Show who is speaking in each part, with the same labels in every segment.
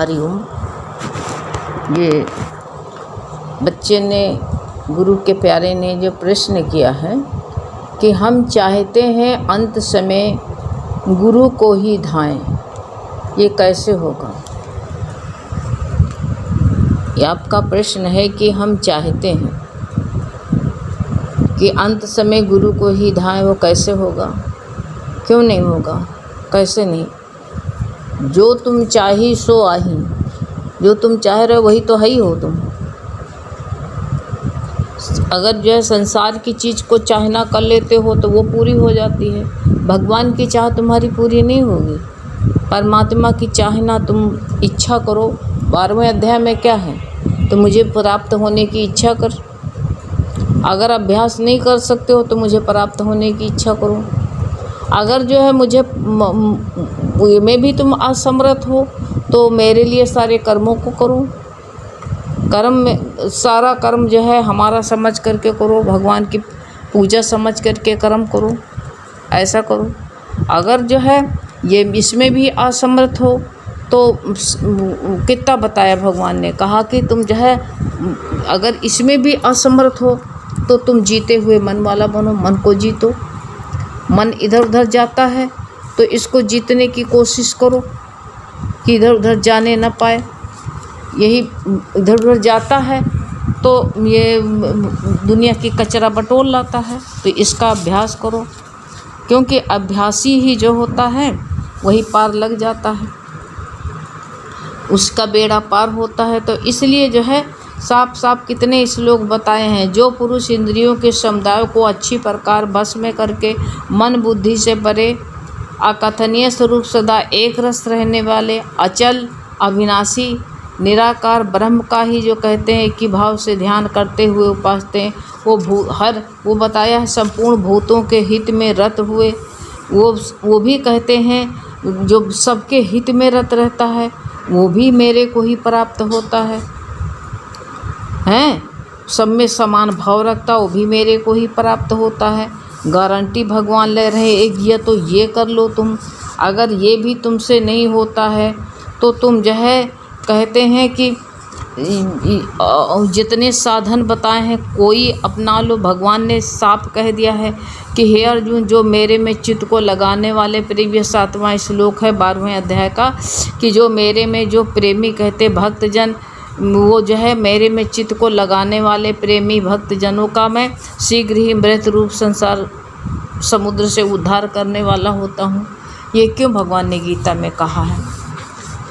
Speaker 1: हरिओम। ये बच्चे ने, गुरु के प्यारे ने जो प्रश्न किया है कि हम चाहते हैं अंत समय गुरु को ही धाएं, ये कैसे होगा। ये आपका प्रश्न है कि हम चाहते हैं कि अंत समय गुरु को ही धाएं, वो कैसे होगा, क्यों नहीं होगा, कैसे नहीं। जो तुम चाही सो आही, जो तुम चाह रहे हो वही तो है ही हो तुम। अगर जो है संसार की चीज़ को चाहना कर लेते हो तो वो पूरी हो जाती है, भगवान की चाह तुम्हारी पूरी नहीं होगी। परमात्मा की चाहना तुम इच्छा करो। 12वें अध्याय में क्या है, तो मुझे प्राप्त होने की इच्छा कर। अगर अभ्यास नहीं कर सकते हो तो मुझे प्राप्त होने की इच्छा करो। अगर जो है मुझे में भी तुम असमर्थ हो तो मेरे लिए सारे कर्मों को करो। कर्म में सारा कर्म जो है हमारा समझ करके करो, भगवान की पूजा समझ करके कर्म करो, ऐसा करो। अगर जो है ये इसमें भी असमर्थ हो तो कितना बताया भगवान ने, कहा कि तुम जो है अगर इसमें भी असमर्थ हो तो तुम जीते हुए मन वाला बनो, मन को जीतो। मन इधर उधर जाता है तो इसको जीतने की कोशिश करो कि इधर उधर जाने न पाए। यही इधर उधर जाता है तो ये दुनिया की कचरा बटोर लाता है, तो इसका अभ्यास करो, क्योंकि अभ्यासी ही जो होता है वही पार लग जाता है, उसका बेड़ा पार होता है। तो इसलिए जो है साफ साफ कितने श्लोक बताए हैं, जो पुरुष इंद्रियों के समुदाय को अच्छी प्रकार बस में करके मन बुद्धि से परे अकथनीय स्वरूप सदा एक रस रहने वाले अचल अविनाशी निराकार ब्रह्म का ही जो कहते हैं कि भाव से ध्यान करते हुए उपासते हैं, वो बताया है संपूर्ण भूतों के हित में रत हुए, वो भी कहते हैं जो सबके हित में रत रहता है वो भी मेरे को ही प्राप्त होता है, हैं सब में समान भाव रखता वो भी मेरे को ही प्राप्त होता है। गारंटी भगवान ले रहे एक ये तो ये कर लो तुम। अगर ये भी तुमसे नहीं होता है तो तुम जो है कहते हैं कि जितने साधन बताए हैं कोई अपना लो। भगवान ने साफ कह दिया है कि हे अर्जुन, जो मेरे में चित्त को लगाने वाले, प्रीवियस 7वां श्लोक है 12वें अध्याय का, कि जो मेरे में जो प्रेमी कहते भक्तजन, वो जो है मेरे में चित्त को लगाने वाले प्रेमी भक्तजनों का मैं शीघ्र ही मृत रूप संसार समुद्र से उद्धार करने वाला होता हूँ। ये क्यों भगवान ने गीता में कहा है,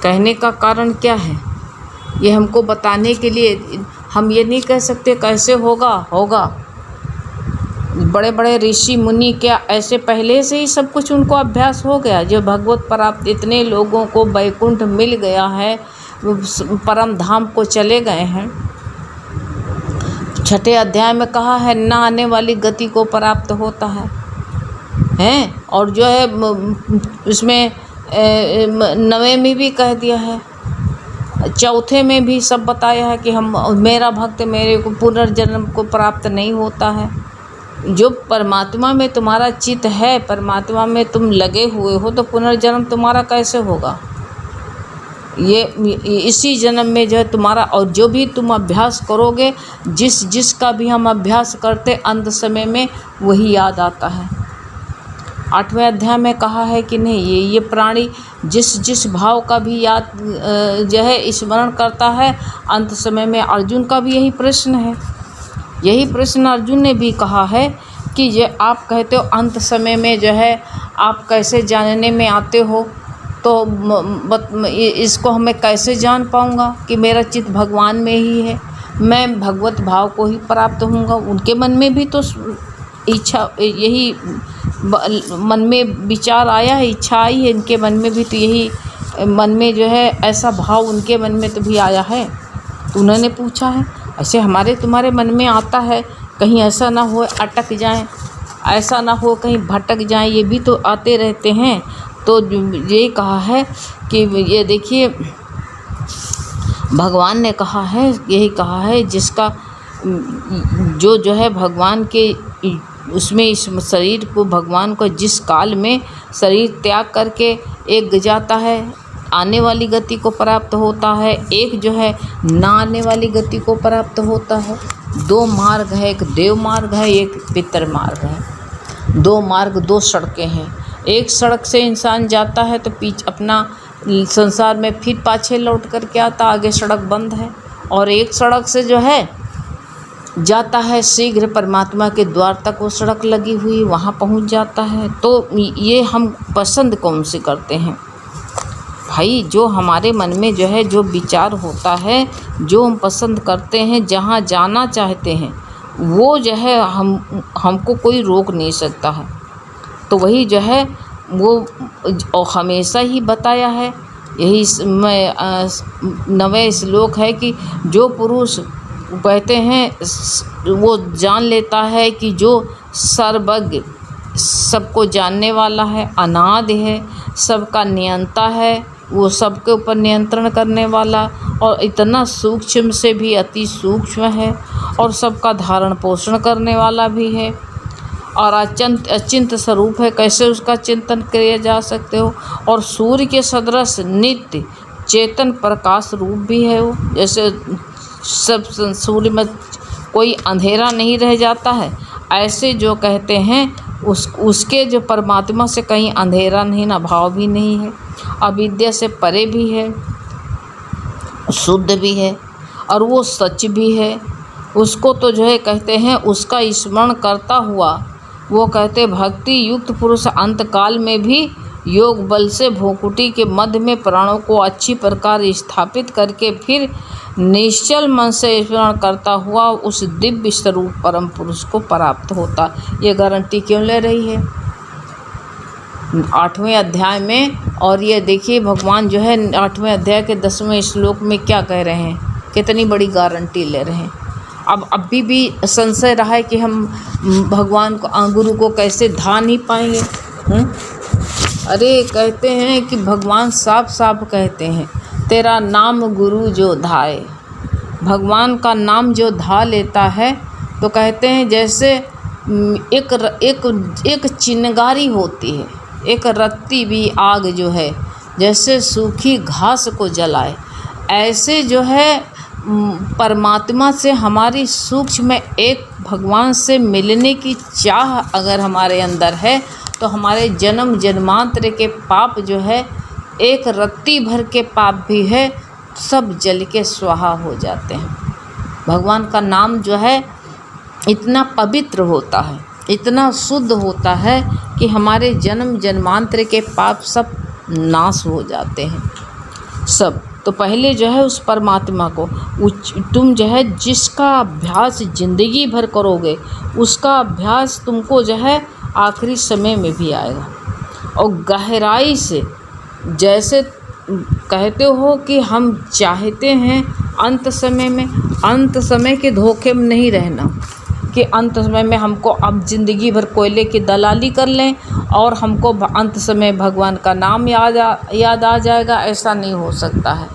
Speaker 1: कहने का कारण क्या है, ये हमको बताने के लिए। हम ये नहीं कह सकते कैसे होगा, होगा। बड़े बड़े ऋषि मुनि क्या ऐसे पहले से ही सब कुछ उनको अभ्यास हो गया। जो भगवत प्राप्त इतने लोगों को वैकुंठ मिल गया है, परम धाम को चले गए हैं। 6ठे अध्याय में कहा है न आने वाली गति को प्राप्त होता है, हैं। और जो है उसमें 9वें में भी कह दिया है, 4थे में भी सब बताया है कि हम मेरा भक्त मेरे को पुनर्जन्म को प्राप्त नहीं होता है। जो परमात्मा में तुम्हारा चित्त है, परमात्मा में तुम लगे हुए हो, तो पुनर्जन्म तुम्हारा कैसे होगा। ये इसी जन्म में जो है तुम्हारा, और जो भी तुम अभ्यास करोगे, जिसका भी हम अभ्यास करते अंत समय में वही याद आता है। 8वें अध्याय में कहा है कि नहीं, ये प्राणी जिस भाव का भी याद जो है स्मरण करता है अंत समय में। अर्जुन का भी यही प्रश्न है, यही प्रश्न अर्जुन ने भी कहा है कि ये आप कहते हो अंत समय में जो है आप कैसे जानने में आते हो, तो इसको हमें कैसे जान पाऊँगा कि मेरा चित्त भगवान में ही है, मैं भगवत भाव को ही प्राप्त होऊंगा। उनके मन में भी तो इच्छा, यही मन में विचार आया है, इच्छा आई है इनके मन में भी, तो यही मन में जो है ऐसा भाव उनके मन में तो भी आया है, तो उन्होंने पूछा है। ऐसे हमारे तुम्हारे मन में आता है, कहीं ऐसा ना हो अटक जाएं, ऐसा ना हो कहीं भटक जाएं, ये भी तो आते रहते हैं। तो ये कहा है कि ये देखिए भगवान ने कहा है, यही कहा है, जिसका जो है भगवान के उसमें इस शरीर को, भगवान को जिस काल में शरीर त्याग करके एक जाता है आने वाली गति को प्राप्त होता है, एक जो है ना आने वाली गति को प्राप्त होता है। दो मार्ग है, एक देव मार्ग है, एक पितर मार्ग है। दो मार्ग, दो सड़कें हैं। एक सड़क से इंसान जाता है तो अपना संसार में फिर पाछे लौट कर के आता, आगे सड़क बंद है। और एक सड़क से जो है जाता है शीघ्र परमात्मा के द्वार तक, वो सड़क लगी हुई वहाँ पहुँच जाता है। तो ये हम पसंद कौन सी करते हैं भाई? जो हमारे मन में जो है जो विचार होता है, जो हम पसंद करते हैं, जहाँ जाना चाहते हैं, वो जो है हमको कोई रोक नहीं सकता है। तो वही जो है वो हमेशा ही बताया है। यही नवे श्लोक है कि जो पुरुष कहते हैं वो जान लेता है कि जो सर्वज्ञ, सबको जानने वाला है, अनादि है, सबका नियंता है, वो सबके ऊपर नियंत्रण करने वाला, और इतना सूक्ष्म से भी अति सूक्ष्म है, और सबका धारण पोषण करने वाला भी है, और अचिंत स्वरूप है। कैसे उसका चिंतन किया जा सकते हो? और सूर्य के सदृश नित्य चेतन प्रकाश रूप भी है वो। जैसे सब सूर्य में कोई अंधेरा नहीं रह जाता है, ऐसे जो कहते हैं उसके जो परमात्मा से कहीं अंधेरा नहीं, ना भाव भी नहीं है, अविद्या से परे भी है, शुद्ध भी है, और वो सच भी है। उसको तो जो है कहते हैं उसका स्मरण करता हुआ, वो कहते भक्ति युक्त पुरुष अंतकाल में भी योग बल से भोकुटी के मध्य में प्राणों को अच्छी प्रकार स्थापित करके फिर निश्चल मन से स्मरण करता हुआ उस दिव्य स्वरूप परम पुरुष को प्राप्त होता। ये गारंटी क्यों ले रही है 8वें अध्याय में? और ये देखिए भगवान जो है 8वें अध्याय के 10वें श्लोक में क्या कह रहे हैं, कितनी बड़ी गारंटी ले रहे हैं। अब अभी भी संशय रहा है कि हम भगवान को, गुरु को कैसे धा नहीं पाएंगे। अरे कहते हैं कि भगवान साफ साफ कहते हैं, तेरा नाम गुरु जो धाए। भगवान का नाम जो धा लेता है तो कहते हैं जैसे एक चिंगारी होती है, एक रत्ती भी आग जो है जैसे सूखी घास को जलाए, ऐसे जो है परमात्मा से हमारी सूक्ष्म में एक भगवान से मिलने की चाह अगर हमारे अंदर है तो हमारे जन्म जन्मांतर के पाप जो है, एक रत्ती भर के पाप भी है, सब जल के स्वाहा हो जाते हैं। भगवान का नाम जो है इतना पवित्र होता है, इतना शुद्ध होता है कि हमारे जन्म जन्मांतर के पाप सब नाश हो जाते हैं सब। तो पहले जो है उस परमात्मा को तुम जो है जिसका अभ्यास ज़िंदगी भर करोगे, उसका अभ्यास तुमको जो है आखिरी समय में भी आएगा। और गहराई से जैसे कहते हो कि हम चाहते हैं अंत समय में, अंत समय के धोखे में नहीं रहना कि अंत समय में हमको अब ज़िंदगी भर कोयले की दलाली कर लें और हमको अंत समय भगवान का नाम याद आ जाएगा। ऐसा नहीं हो सकता है,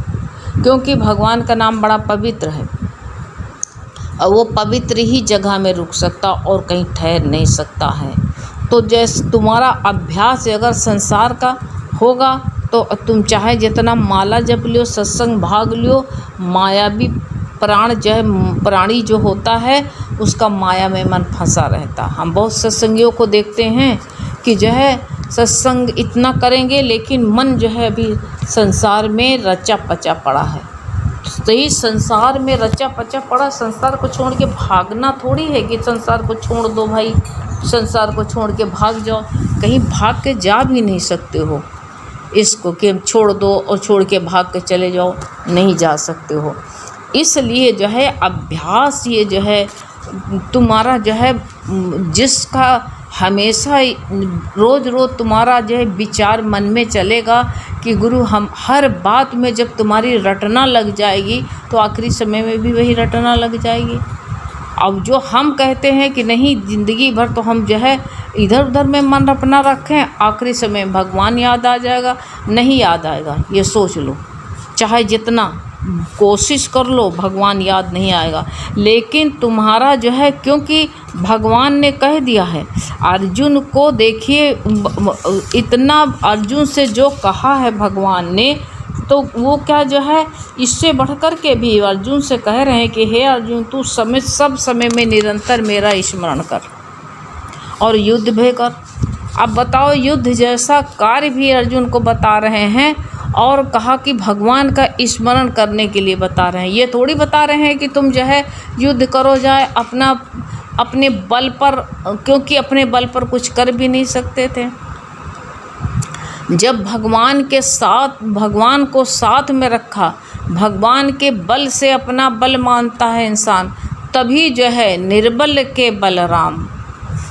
Speaker 1: क्योंकि भगवान का नाम बड़ा पवित्र है और वो पवित्र ही जगह में रुक सकता और कहीं ठहर नहीं सकता है। तो जैसे तुम्हारा अभ्यास अगर संसार का होगा तो तुम चाहे जितना माला जप लियो, सत्संग भाग लियो, मायावी प्राणी जो होता है उसका माया में मन फंसा रहता। हम बहुत सत्संगियों को देखते हैं कि जो है सत्संग इतना करेंगे लेकिन मन जो है अभी संसार में रचा पचा पड़ा है। तो ये संसार में रचा पचा पड़ा, संसार को छोड़ के भागना थोड़ी है कि संसार को छोड़ दो भाई, संसार को छोड़ के भाग जाओ। कहीं भाग के जा भी नहीं सकते हो इसको कि छोड़ दो और छोड़ के भाग के चले जाओ, नहीं जा सकते हो। इसलिए जो है अभ्यास ये जो है तुम्हारा जो है जिसका हमेशा रोज़ रोज़ तुम्हारा जो है विचार मन में चलेगा कि गुरु हम हर बात में जब तुम्हारी रटना लग जाएगी तो आखिरी समय में भी वही रटना लग जाएगी। अब जो हम कहते हैं कि नहीं ज़िंदगी भर तो हम जो है इधर उधर में मन अपना रखें, आखिरी समय भगवान याद आ जाएगा, नहीं याद आएगा। ये सोच लो, चाहे जितना कोशिश कर लो भगवान याद नहीं आएगा। लेकिन तुम्हारा जो है, क्योंकि भगवान ने कह दिया है अर्जुन को, देखिए इतना अर्जुन से जो कहा है भगवान ने तो वो क्या जो है इससे बढ़ कर के भी अर्जुन से कह रहे हैं कि हे अर्जुन, तू सब समय में निरंतर मेरा स्मरण कर और युद्ध भी कर। अब बताओ, युद्ध जैसा कार्य भी अर्जुन को बता रहे हैं और कहा कि भगवान का स्मरण करने के लिए बता रहे हैं। ये थोड़ी बता रहे हैं कि तुम जो है युद्ध करो जाए अपने बल पर, क्योंकि अपने बल पर कुछ कर भी नहीं सकते थे। जब भगवान को साथ में रखा, भगवान के बल से अपना बल मानता है इंसान, तभी जो है निर्बल के बलराम,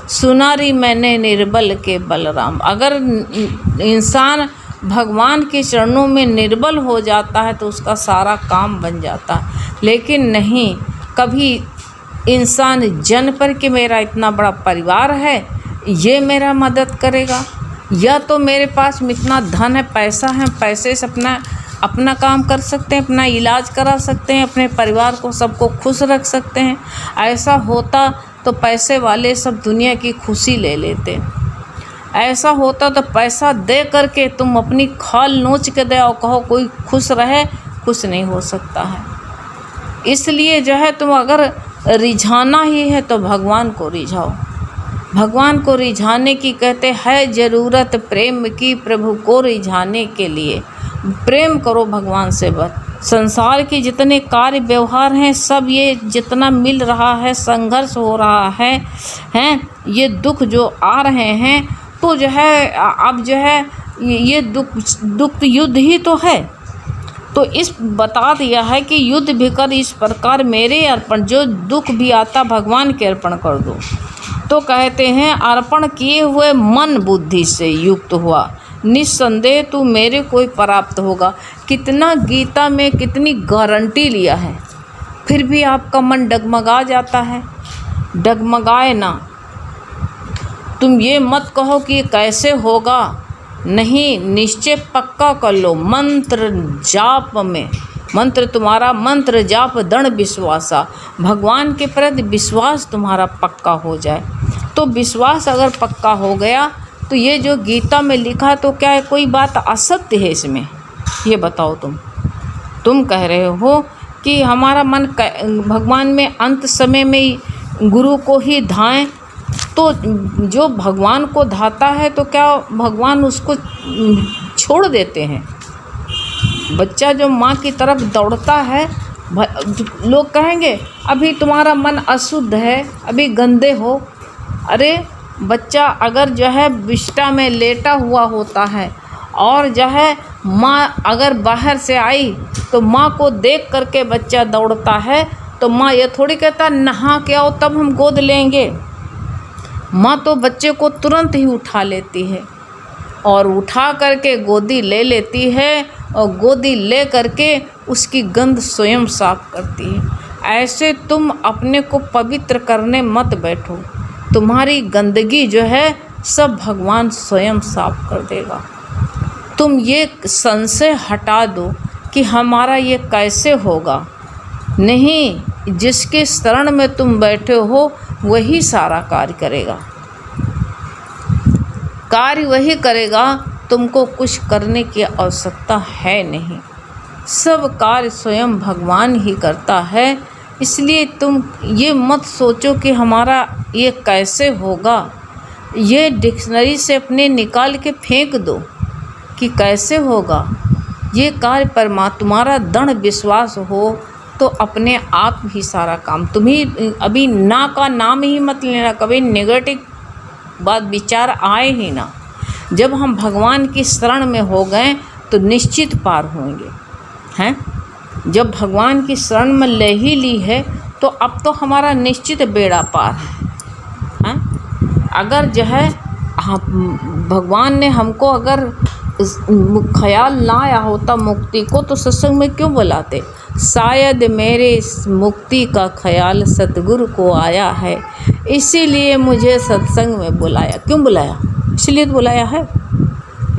Speaker 1: सुनारी मैंने निर्बल के बलराम। अगर इंसान भगवान के चरणों में निर्बल हो जाता है तो उसका सारा काम बन जाता है। लेकिन नहीं, कभी इंसान जन पर कि मेरा इतना बड़ा परिवार है, ये मेरा मदद करेगा, या तो मेरे पास इतना धन है, पैसा है, पैसे से अपना काम कर सकते हैं, अपना इलाज करा सकते हैं, अपने परिवार को सबको खुश रख सकते हैं। ऐसा होता तो पैसे वाले सब दुनिया की खुशी ले लेते। ऐसा होता तो पैसा दे करके तुम अपनी खाल नोच के दे और कहो कोई खुश रहे, खुश नहीं हो सकता है। इसलिए जो है तुम अगर रिझाना ही है तो भगवान को रिझाओ। भगवान को रिझाने की कहते है ज़रूरत प्रेम की, प्रभु को रिझाने के लिए प्रेम करो भगवान से। बस संसार के जितने कार्य व्यवहार हैं, सब ये जितना मिल रहा है, संघर्ष हो रहा है, ये दुख जो आ रहे हैं, तो जो है अब जो है ये दुख युद्ध ही तो है। तो इस बता दिया है कि युद्ध भी कर इस प्रकार मेरे अर्पण, जो दुख भी आता भगवान के अर्पण कर दो। तो कहते हैं अर्पण किए हुए मन बुद्धि से युक्त हुआ, निस्संदेह तू मेरे को प्राप्त होगा। कितना गीता में कितनी गारंटी लिया है, फिर भी आपका मन डगमगा जाता है। डगमगाए ना, तुम ये मत कहो कि कैसे होगा, नहीं, निश्चय पक्का कर लो। मंत्र जाप में, मंत्र तुम्हारा मंत्र जाप दृढ़ विश्वासा, भगवान के प्रति विश्वास तुम्हारा पक्का हो जाए। तो विश्वास अगर पक्का हो गया तो ये जो गीता में लिखा, तो क्या है कोई बात असत्य है इसमें? ये बताओ। तुम कह रहे हो कि हमारा मन भगवान में अंत समय में गुरु को ही धाएं, तो जो भगवान को धाता है तो क्या भगवान उसको छोड़ देते हैं? बच्चा जो माँ की तरफ दौड़ता है, लोग कहेंगे अभी तुम्हारा मन अशुद्ध है, अभी गंदे हो। अरे बच्चा अगर जो है बिस्टा में लेटा हुआ होता है और जो है माँ अगर बाहर से आई तो माँ को देख करके बच्चा दौड़ता है, तो माँ ये थोड़ी कहता नहा के आओ तब हम गोद लेंगे। माँ तो बच्चे को तुरंत ही उठा लेती है और उठा करके गोदी ले लेती है और गोदी ले करके उसकी गंध स्वयं साफ करती है। ऐसे तुम अपने को पवित्र करने मत बैठो, तुम्हारी गंदगी जो है सब भगवान स्वयं साफ कर देगा। तुम ये संशय हटा दो कि हमारा ये कैसे होगा। नहीं, जिसके शरण में तुम बैठे हो वही सारा कार्य करेगा, कार्य वही करेगा, तुमको कुछ करने की आवश्यकता है नहीं। सब कार्य स्वयं भगवान ही करता है। इसलिए तुम ये मत सोचो कि हमारा ये कैसे होगा। ये डिक्शनरी से अपने निकाल के फेंक दो कि कैसे होगा। ये कार्य तुम्हारा दृढ़ विश्वास हो तो अपने आप ही सारा काम। तुम्हें अभी ना का नाम ही मत लेना, कभी नेगेटिव बात विचार आए ही ना। जब हम भगवान की शरण में हो गए तो निश्चित पार होंगे, हैं। जब भगवान की शरण में ले ही ली है तो अब तो हमारा निश्चित बेड़ा पार है। अगर जो है भगवान ने हमको अगर ख्याल ना आया होता मुक्ति को तो सत्संग में क्यों बुलाते? शायद मेरे इस मुक्ति का ख्याल सतगुरु को आया है, इसीलिए मुझे सत्संग में बुलाया। क्यों बुलाया? इसलिए तो बुलाया है,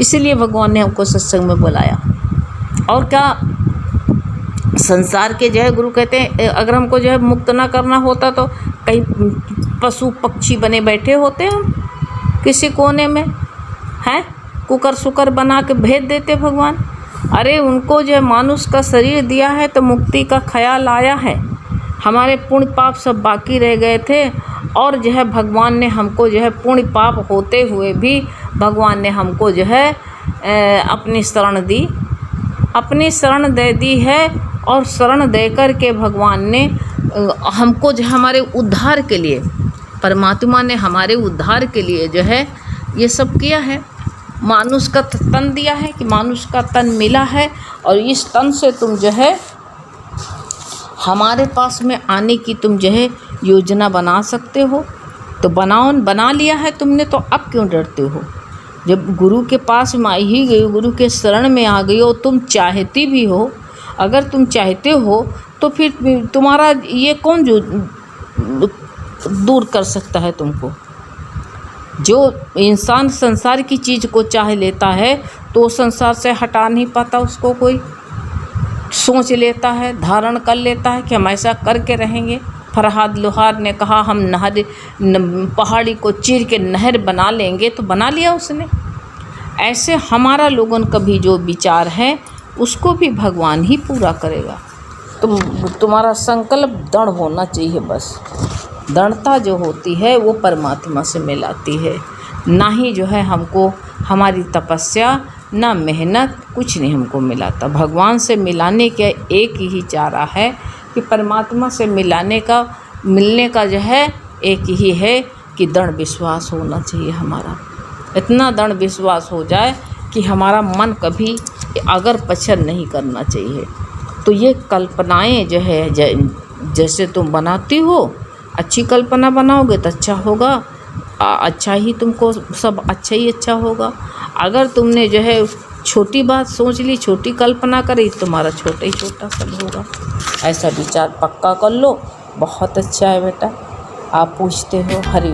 Speaker 1: इसीलिए भगवान ने हमको सत्संग में बुलाया। और क्या संसार के जो है गुरु कहते हैं अगर हमको जो है मुक्त ना करना होता तो कहीं पशु पक्षी बने बैठे होते हम किसी कोने में, हैं, कुकर सुकर बना के भेज देते भगवान। अरे उनको जो है मानुष का शरीर दिया है तो मुक्ति का ख्याल आया है। हमारे पुण्य पाप सब बाकी रह गए थे और जो है भगवान ने हमको जो है पुण्य पाप होते हुए भी भगवान ने हमको जो है अपनी शरण दी, अपनी शरण दे दी है। और शरण दे कर के भगवान ने हमको जो हमारे उद्धार के लिए, परमात्मा ने हमारे उद्धार के लिए जो है ये सब किया है। मानुष का तन दिया है कि मानुष का तन मिला है और इस तन से तुम जो है हमारे पास में आने की तुम जो है योजना बना सकते हो। तो बना लिया है तुमने, तो अब क्यों डरते हो? जब गुरु के पास में आई ही गई, गुरु के शरण में आ गई हो, तुम चाहती भी हो, अगर तुम चाहते हो तो फिर तुम्हारा ये कौन जो दूर कर सकता है तुमको? जो इंसान संसार की चीज़ को चाह लेता है तो संसार से हटा नहीं पाता उसको कोई। सोच लेता है, धारण कर लेता है कि हम ऐसा करके रहेंगे। फरहाद लोहार ने कहा हम पहाड़ी को चीर के नहर बना लेंगे, तो बना लिया उसने। ऐसे हमारा लोगों का भी जो विचार है उसको भी भगवान ही पूरा करेगा। तुम्हारा संकल्प दृढ़ होना चाहिए। बस दृढ़ता जो होती है वो परमात्मा से मिलाती है, ना ही जो है हमको हमारी तपस्या ना मेहनत कुछ नहीं हमको मिलाता। भगवान से मिलाने का एक ही चारा है कि परमात्मा से मिलने का जो है एक ही है कि दृढ़ विश्वास होना चाहिए हमारा। इतना दृढ़ विश्वास हो जाए कि हमारा मन कभी अगर पछड़ नहीं करना चाहिए। तो ये कल्पनाएं जो है जैसे तुम बनाती हो, अच्छी कल्पना बनाओगे तो अच्छा होगा, अच्छा ही तुमको सब अच्छा ही अच्छा होगा। अगर तुमने जो है छोटी बात सोच ली, छोटी कल्पना करी, तुम्हारा छोटा ही छोटा सब होगा। ऐसा विचार पक्का कर लो। बहुत अच्छा है बेटा। आप पूछते हो। हरि